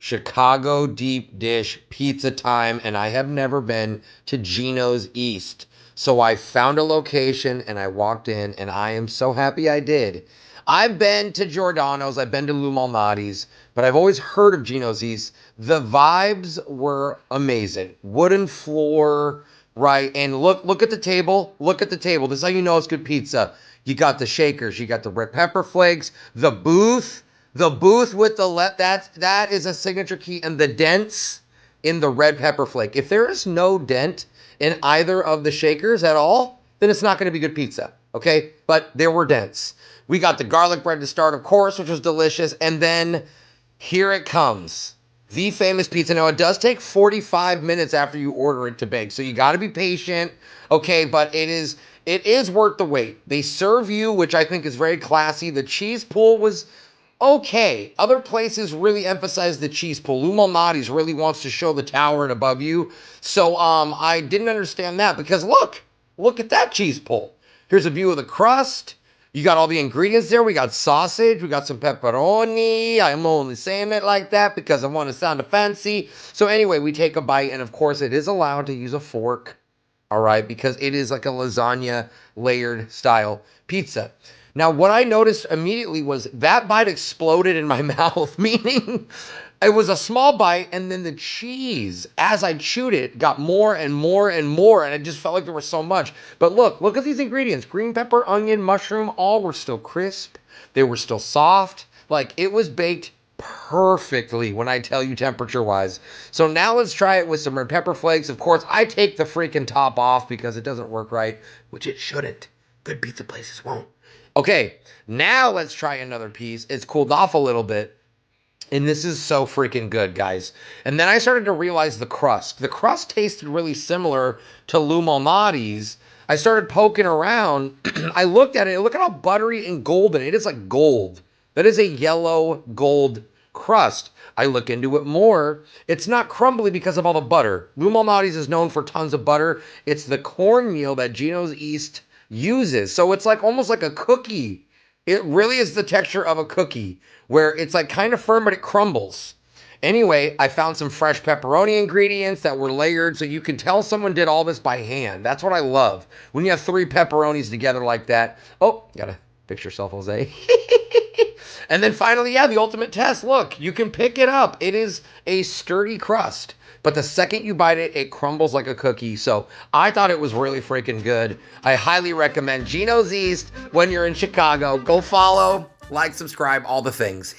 Chicago deep dish pizza time, and I have never been to Gino's East. So I found a location and I walked in, and I am so happy I did. I've been to Giordano's, I've been to Lou Malnati's, but I've always heard of Gino's East. The vibes were amazing. Wooden floor, right? And look at the table. Look at the table. This is how you know it's good pizza. You got the shakers, you got the red pepper flakes, the booth. The booth with the that is a signature key, and the dents in the red pepper flake. If there is no dent in either of the shakers at all, then it's not going to be good pizza. Okay, but there were dents. We got the garlic bread to start, of course, which was delicious, and then here it comes. The famous pizza. Now, it does take 45 minutes after you order it to bake, so you got to be patient, okay, but it is worth the wait. They serve you, which I think is very classy. The cheese pool was okay. Other places really emphasize the cheese pull. Lou Malnati's really wants to show the tower and above you. So I didn't understand that because look at that cheese pull. Here's a view of the crust. You got all the ingredients there. We got sausage. We got some pepperoni. I'm only saying it like that because I want to sound fancy. So anyway, we take a bite, and of course it is allowed to use a fork. All right, because it is like a lasagna layered style pizza. Now, what I noticed immediately was that bite exploded in my mouth, meaning it was a small bite, and then the cheese, as I chewed it, got more and more and more, and it just felt like there was so much. But look at these ingredients. Green pepper, onion, mushroom, all were still crisp. They were still soft. Like, it was baked perfectly when I tell you temperature-wise. So now let's try it with some red pepper flakes. Of course, I take the freaking top off because it doesn't work right, which it shouldn't. Good pizza places won't. Okay, now let's try another piece. It's cooled off a little bit, and this is so freaking good, guys. And then I started to realize the crust. The crust tasted really similar to Lou Malnati's. I started poking around. I looked at it. Look at how buttery and golden. It is like gold. That is a yellow gold crust. I look into it more. It's not crumbly because of all the butter. Lou Malnati's is known for tons of butter. It's the cornmeal that Gino's East uses. So it's like almost like a cookie. It really is the texture of a cookie where it's like kind of firm, but it crumbles. Anyway, I found some fresh pepperoni ingredients that were layered so you can tell someone did all this by hand. That's what I love. When you have 3 pepperonis together like that. Oh, gotta fix yourself, Jose. And then finally, yeah, the ultimate test. Look, you can pick it up. It is a sturdy crust. But the second you bite it, it crumbles like a cookie. So I thought it was really freaking good. I highly recommend Gino's East when you're in Chicago. Go follow, like, subscribe, all the things.